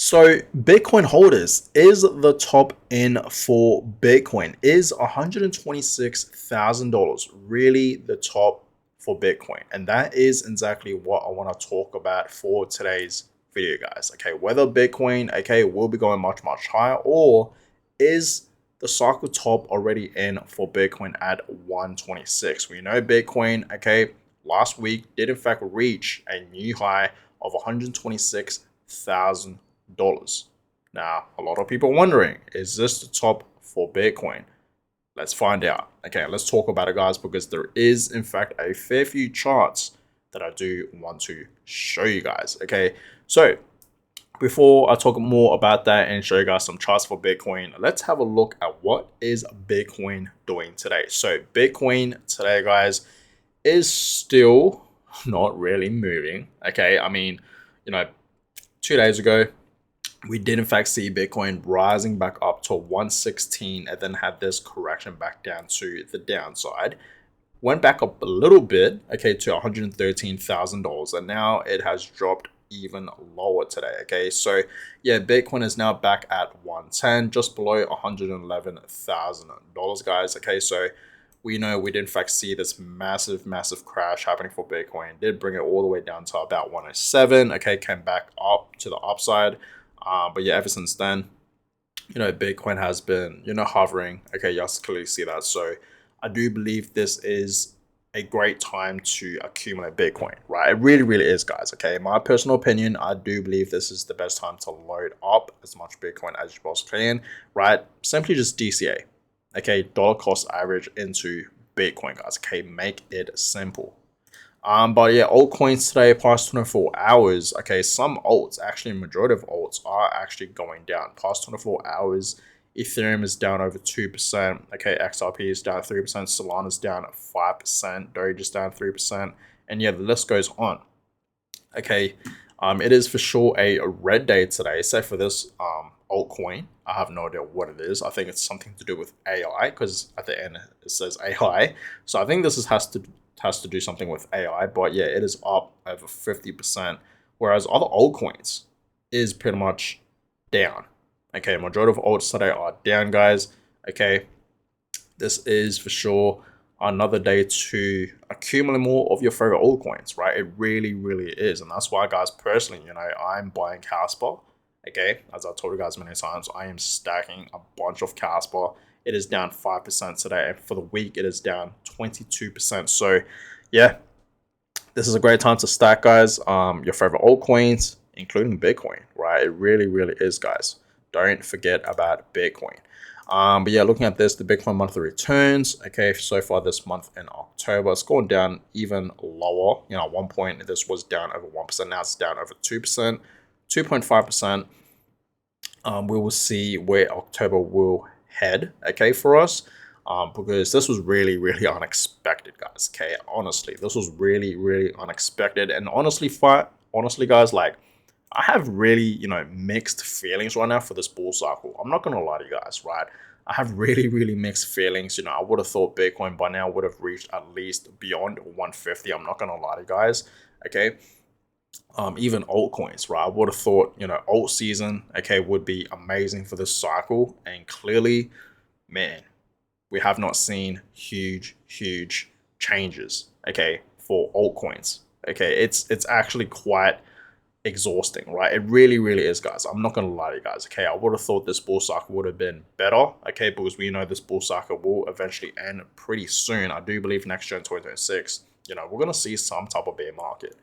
So Bitcoin holders, is the top end for Bitcoin? Is $126,000 really the top for Bitcoin? And that is exactly what I want to talk about for today's video, guys. Okay, whether Bitcoin, will be going much, much higher, or is the cycle top already in for Bitcoin at 126? We know Bitcoin, last week did in fact reach a new high of $126,000. Now, a lot of people are wondering, is this the top for Bitcoin? Let's find out. Okay, let's talk about it, guys, because there is, in fact, a fair few charts that I do want to show you guys. Okay, so before I talk more about that and show you guys some charts for Bitcoin, let's have a look at what is Bitcoin doing today. So Bitcoin today, guys, is still not really moving. Okay, I mean, 2 days ago, we did in fact see Bitcoin rising back up to 116 and then had this correction back down to the downside. Went back up a little bit, to $113,000, and now it has dropped even lower today. Okay, so yeah, Bitcoin is now back at 110, just below $111,000, guys. Okay, so we know we did in fact see this massive, massive crash happening for Bitcoin. Did bring it all the way down to about 107. Okay, came back up to the upside. But yeah, ever since then, Bitcoin has been, hovering. Okay, you guys clearly see that. So I do believe this is a great time to accumulate Bitcoin, right? It really, really is, guys. Okay, in my personal opinion, I do believe this is the best time to load up as much Bitcoin as you possibly can, right? Simply just DCA, dollar cost average into Bitcoin, guys. Okay, make it simple. But yeah, altcoins today, past 24 hours. Okay, some alts, actually, majority of alts are actually going down. Past 24 hours, Ethereum is down over 2%. Okay, XRP is down 3%. Solana is down 5%. Doge is down 3%. And yeah, the list goes on. Okay, it is for sure a red day today. So for this altcoin, I have no idea what it is. I think it's something to do with AI, because at the end it says AI. So I think this has to do something with AI. But yeah, it is up over 50%, whereas other altcoins is pretty much down. Okay, majority of alts today are down, guys. Okay, this is for sure another day to accumulate more of your favorite altcoins, right? It really, really is. And that's why, guys, personally, I'm buying Casper. Okay, as I told you guys many times, I am stacking a bunch of Casper. It is down 5% today, and for the week, it is down 22%. So, yeah, this is a great time to stack, guys. Your favorite altcoins, including Bitcoin, right? It really, really is, guys. Don't forget about Bitcoin. But yeah, looking at this, the Bitcoin monthly returns, so far this month in October, it's gone down even lower. At one point, this was down over 1%. Now it's down over 2%, 2.5%. We will see where October will head, for us. Because this was really, really unexpected, guys. Okay, honestly, this was really, really unexpected. And honestly, guys, like, I have really, mixed feelings right now for this bull cycle. I'm not gonna lie to you guys, right? I have really, really mixed feelings. I would have thought Bitcoin by now would have reached at least beyond 150. I'm not gonna lie to you guys. Okay. Even altcoins, right? I would have thought, alt season, would be amazing for this cycle. And clearly, man, we have not seen huge, huge changes, for altcoins. It's actually quite exhausting, right? It really, really is, guys. I'm not gonna lie to you guys. I would have thought this bull cycle would have been better, because we know this bull cycle will eventually end pretty soon. I do believe next year in 2026, we're gonna see some type of bear market.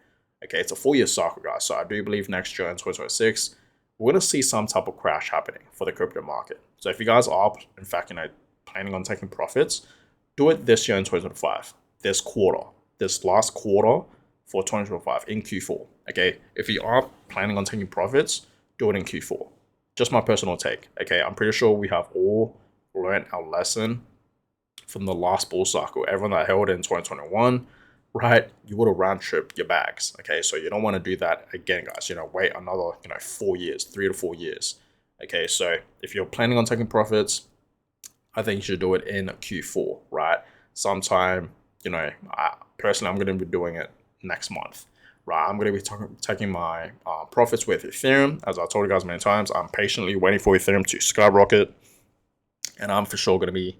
It's a 4-year cycle, guys. So I do believe next year in 2026, we're gonna see some type of crash happening for the crypto market. So if you guys are, in fact, planning on taking profits, do it this year in 2025, this last quarter for 2025 in Q4. If you are planning on taking profits, do it in Q4. Just my personal take. I'm pretty sure we have all learned our lesson from the last bull cycle. Everyone that held in 2021, right? You would have round tripped your bags. So you don't want to do that again, guys. Wait another 4 years, 3 to 4 years. So if you're planning on taking profits, I think you should do it in Q4, right? Sometime, personally, I'm going to be doing it next month, right? I'm going to be taking my profits with Ethereum. As I told you guys many times, I'm patiently waiting for Ethereum to skyrocket, and I'm for sure going to be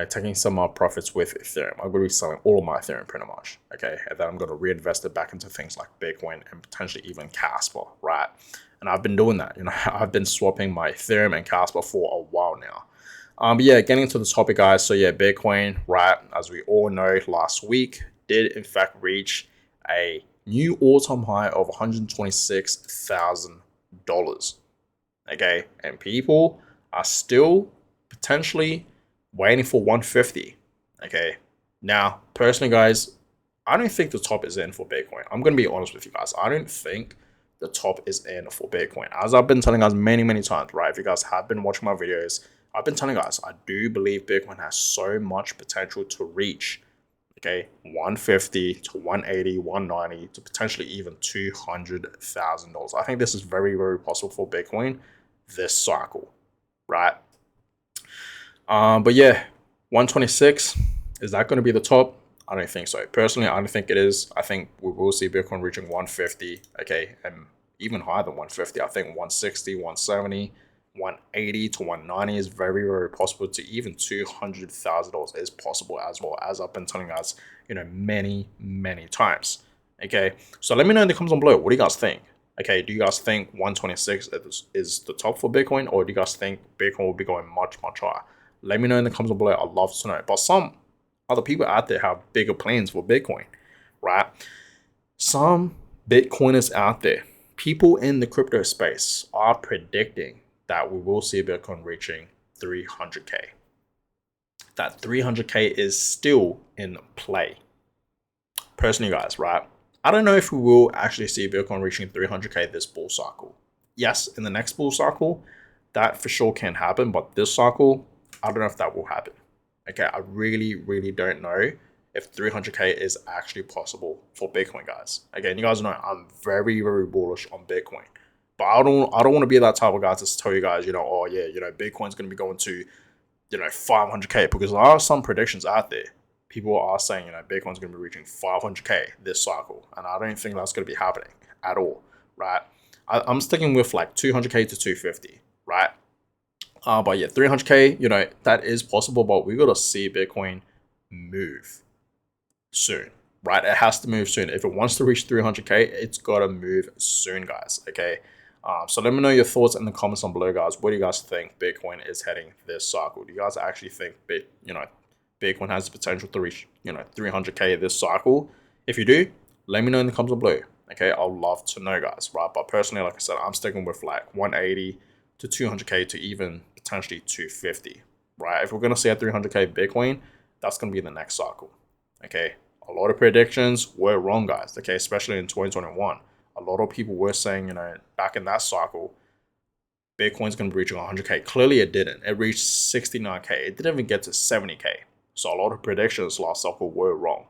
taking some more profits with Ethereum. I'm going to be selling all of my Ethereum pretty much, okay? And then I'm going to reinvest it back into things like Bitcoin and potentially even Casper, right? And I've been doing that. I've been swapping my Ethereum and Casper for a while now. But yeah, getting into the topic, guys. So yeah, Bitcoin, right? As we all know, last week did in fact reach a new all-time high of $126,000. Okay, and people are still potentially waiting for 150. Okay, now personally, guys, I don't think the top is in for Bitcoin. I'm gonna be honest with you guys. I don't think the top is in for Bitcoin. As I've been telling guys many times, right? If you guys have been watching my videos, I've been telling guys I do believe Bitcoin has so much potential to reach, okay, 150 to 180, 190 to potentially even $200,000. I think this is very possible for Bitcoin this cycle, right? But yeah, 126, is that going to be the top? I don't think so. Personally, I don't think it is. I think we will see Bitcoin reaching 150, okay, and even higher than 150. I think 160, 170, 180 to 190 is very possible. To even $200,000 is possible as well, as I've been telling you guys, many times. Okay, so let me know in the comments below. What do you guys think? Okay, do you guys think 126 is the top for Bitcoin, or do you guys think Bitcoin will be going much higher? Let me know in the comments below. I'd love to know. But some other people out there have bigger plans for Bitcoin, right? Some Bitcoiners out there, people in the crypto space, are predicting that we will see Bitcoin reaching 300K. That 300K is still in play. Personally, guys, right? I don't know if we will actually see Bitcoin reaching 300K this bull cycle. Yes, in the next bull cycle, that for sure can happen. But this cycle, I don't know if that will happen. Okay, I really don't know if 300K is actually possible for Bitcoin, guys. Again, you guys know I'm very bullish on Bitcoin, but I don't want to be that type of guy to tell you guys, oh yeah, Bitcoin's going to be going to 500K, because there are some predictions out there. People are saying Bitcoin's going to be reaching 500K this cycle, and I don't think that's going to be happening at all, right? I'm sticking with like 200K to 250, right? But yeah, 300K, that is possible, but we got to see Bitcoin move soon, right? It has to move soon. If it wants to reach 300K, it's got to move soon, guys, okay? So let me know your thoughts in the comments down below, guys. What do you guys think Bitcoin is heading this cycle? Do you guys actually think Bitcoin has the potential to reach 300K this cycle? If you do, let me know in the comments below, okay? I'd love to know, guys, right? But personally, like I said, I'm sticking with like 180 to 200K to even potentially 250, right? If we're going to see a 300K Bitcoin, that's going to be the next cycle, okay? A lot of predictions were wrong, guys, okay? Especially in 2021. A lot of people were saying, back in that cycle, Bitcoin's going to be reaching 100K. Clearly it didn't. It reached 69K. It didn't even get to 70K. So a lot of predictions last cycle were wrong.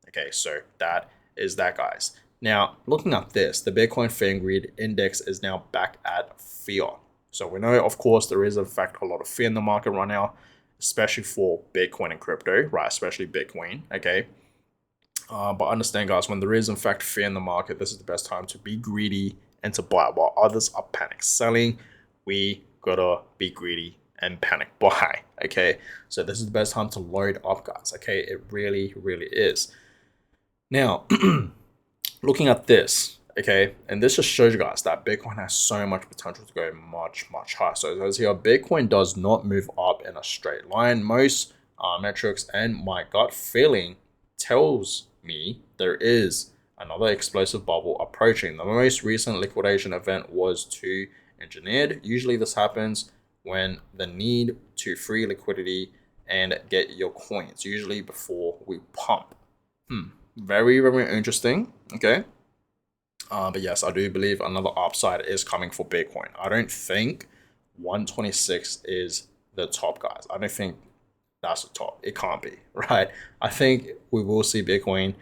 Okay, so that is that, guys. Now, looking at this, the Bitcoin Fear and Greed Index is now back at fear. So we know, of course, there is, in fact, a lot of fear in the market right now, especially for Bitcoin and crypto, right? Especially Bitcoin, okay? But understand, guys, when there is, in fact, fear in the market, this is the best time to be greedy and to buy. While others are panic selling, we gotta be greedy and panic buy, okay? So this is the best time to load up, guys, okay? It really is. Now, looking at this, okay, and this just shows you guys that Bitcoin has so much potential to go much higher. So as here, Bitcoin does not move up in a straight line. Most metrics and my gut feeling tells me there is another explosive bubble approaching. The most recent liquidation event was too engineered. Usually this happens when the need to free liquidity and get your coins, usually before we pump. Very interesting, okay? But yes, I do believe another upside is coming for Bitcoin. I don't think 126 is the top, guys. I don't think that's the top. It can't be, right? I think we will see Bitcoin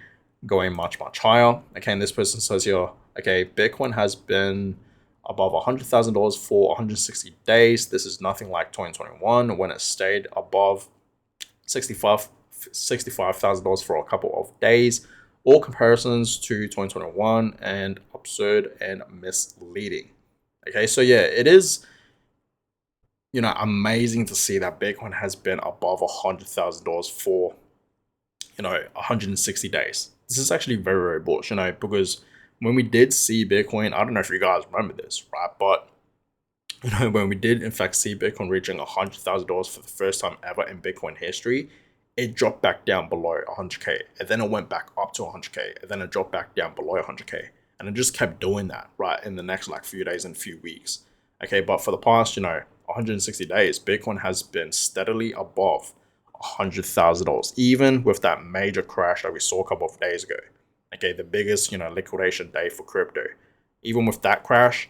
going much higher. Okay, and this person says here, okay, Bitcoin has been above $100,000 for 160 days. This is nothing like 2021 when it stayed above $65,000 for a couple of days. all comparisons to 2021 and absurd and misleading. Okay, so yeah, it is, amazing to see that Bitcoin has been above $100,000 for, 160 days. This is actually very, very bullish, because when we did see Bitcoin, I don't know if you guys remember this, right? But when we did in fact see Bitcoin reaching $100,000 for the first time ever in Bitcoin history, it dropped back down below 100K, and then it went back up to 100K, and then it dropped back down below 100K, and it just kept doing that, right, in the next like few days and few weeks. Okay, but for the past, 160 days, Bitcoin has been steadily above $100,000, even with that major crash that we saw a couple of days ago. Okay, the biggest, liquidation day for crypto. Even with that crash,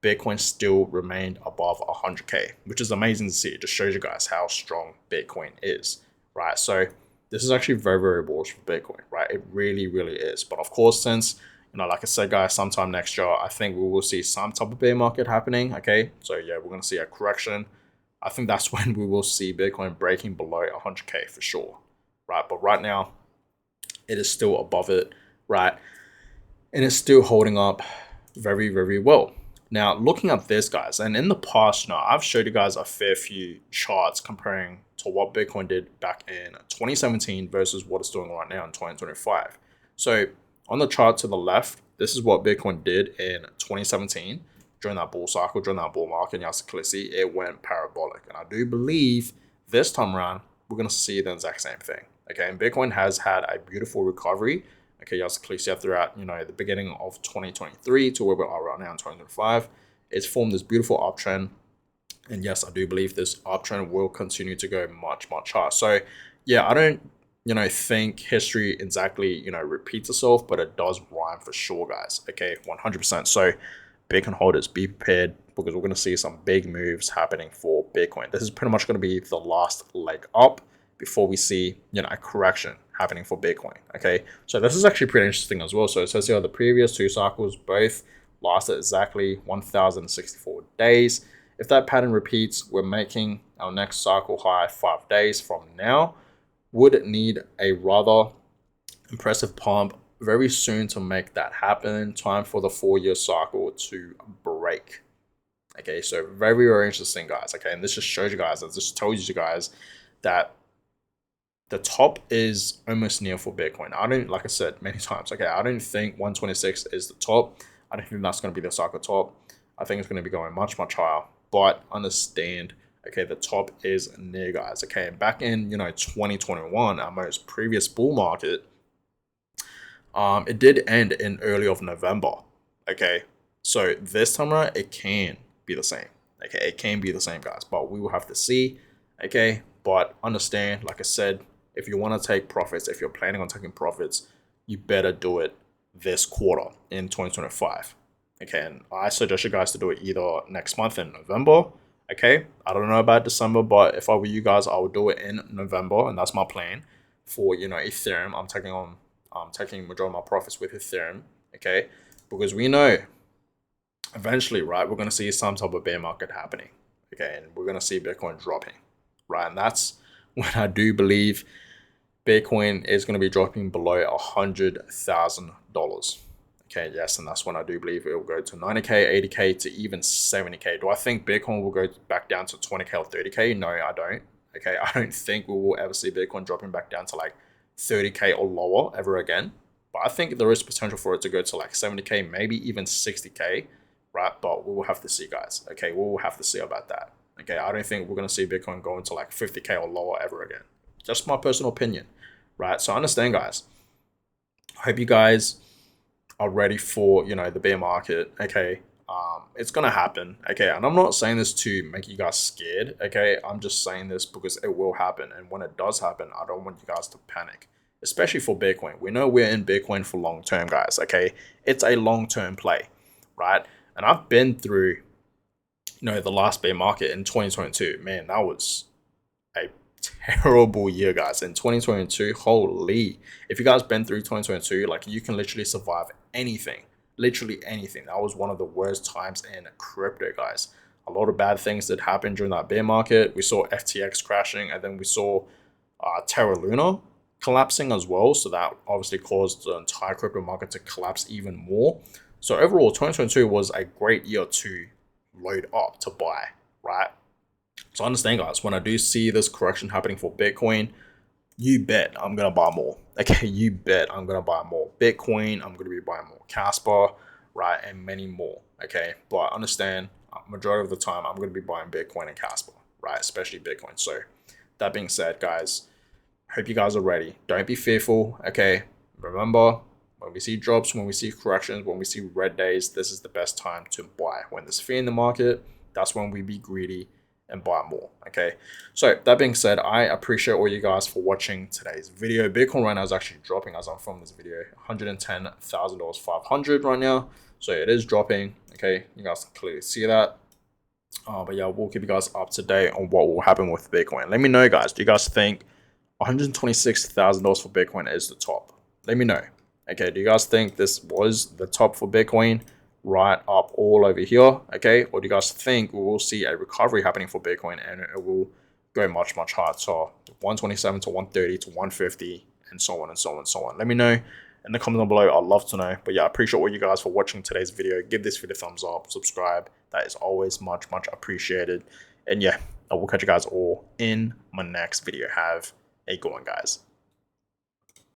Bitcoin still remained above 100K, which is amazing to see. It just shows you guys how strong Bitcoin is, right? So this is actually very, very bullish for Bitcoin, right? It really, really is. But of course, since, like I said, guys, sometime next year, I think we will see some type of bear market happening, okay? So yeah, we're going to see a correction. I think that's when we will see Bitcoin breaking below 100K for sure, right? But right now, it is still above it, right? And it's still holding up very, very well. Now, looking at this, guys, and in the past, I've showed you guys a fair few charts comparing to what Bitcoin did back in 2017 versus what it's doing right now in 2025. So on the chart to the left, this is what Bitcoin did in 2017 during that bull cycle, during that bull market. And you can clearly see it went parabolic. And I do believe this time around, we're going to see the exact same thing. Okay, and Bitcoin has had a beautiful recovery. Okay, you can clearly see throughout, the beginning of 2023 to where we are right now in 2025. It's formed this beautiful uptrend. And yes, I do believe this uptrend will continue to go much, much higher. So yeah, I don't, think history exactly, repeats itself, but it does rhyme for sure, guys. Okay, 100%. So Bitcoin holders, be prepared because we're going to see some big moves happening for Bitcoin. This is pretty much going to be the last leg up before we see, a correction happening for Bitcoin. Okay, so this is actually pretty interesting as well. So it says here the previous two cycles both lasted exactly 1,064 days. If that pattern repeats, we're making our next cycle high 5 days from now. Would need a rather impressive pump very soon to make that happen. Time for the 4-year cycle to break. Okay, so very, very interesting, guys. Okay, and this just shows you guys, I just told you guys that the top is almost near for Bitcoin. I don't, like I said many times, okay, I don't think 126 is the top. I don't think that's going to be the cycle top. I think it's going to be going much, much higher. But understand, okay, the top is near, guys. Okay, and back in, 2021, our most previous bull market, it did end in early of November. Okay, so this time around, it can be the same. Okay, it can be the same, guys, but we will have to see. Okay, but understand, like I said, if you want to take profits, if you're planning on taking profits, you better do it this quarter in 2025. Okay, and I suggest you guys to do it either next month in November. Okay, I don't know about December, but if I were you guys, I would do it in November, and that's my plan for Ethereum. I'm taking majority of my profits with Ethereum. Okay, because we know eventually, right, we're gonna see some type of bear market happening. Okay, and we're gonna see Bitcoin dropping, right, and that's when I do believe Bitcoin is going to be dropping below $100,000. Okay, yes, and that's when I do believe it will go to 90K, 80K, to even 70K. Do I think Bitcoin will go back down to 20K or 30K? No, I don't. Okay, I don't think we will ever see Bitcoin dropping back down to like 30K or lower ever again. But I think there is potential for it to go to like 70K, maybe even 60K, right? But we will have to see, guys. Okay, we will have to see about that. Okay, I don't think we're going to see Bitcoin going to like 50K or lower ever again. Just my personal opinion, right? So understand, guys. I hope you guys are ready for, the bear market. Okay, it's gonna happen. Okay, and I'm not saying this to make you guys scared. Okay, I'm just saying this because it will happen, and when it does happen, I don't want you guys to panic, especially for Bitcoin. We know we're in Bitcoin for long term, guys. Okay, it's a long term play, right? And I've been through, the last bear market in 2022. Man, that was a terrible year, guys. In 2022, holy, if you guys been through 2022, like, you can literally survive anything, literally anything. That was one of the worst times in crypto, guys. A lot of bad things that happened during that bear market. We saw FTX crashing, and then we saw Terra Luna collapsing as well. So that obviously caused the entire crypto market to collapse even more. So overall, 2022 was a great year to load up to buy, right? So understand, guys, when I do see this correction happening for Bitcoin, you bet I'm gonna buy more. Okay, you bet I'm gonna buy more Bitcoin. I'm gonna be buying more Casper, right, and many more. Okay, but understand, majority of the time I'm gonna be buying Bitcoin and Casper, right, especially Bitcoin. So that being said, guys, hope you guys are ready. Don't be fearful. Okay, remember, when we see drops, when we see corrections, when we see red days, this is the best time to buy. When there's fear in the market, that's when we be greedy and buy more. Okay, so that being said, I appreciate all you guys for watching today's video. Bitcoin right now is actually dropping as I'm filming this video. $110,000 500 right now, so it is dropping. Okay, you guys can clearly see that. But yeah, we'll keep you guys up to date on what will happen with Bitcoin. Let me know, guys, do you guys think $126,000 for Bitcoin is the top? Let me know. Okay, do you guys think this was the top for Bitcoin, right up all over here? Okay, or do you guys think we will see a recovery happening for Bitcoin and it will go much higher, so 127 to 130 to 150 and so on and so on and so on? Let me know in the comments below. I'd love to know. But yeah, I appreciate all you guys for watching today's video. Give this video a thumbs up, subscribe. That is always much appreciated. And yeah, I will catch you guys all in my next video. Have a good one, guys.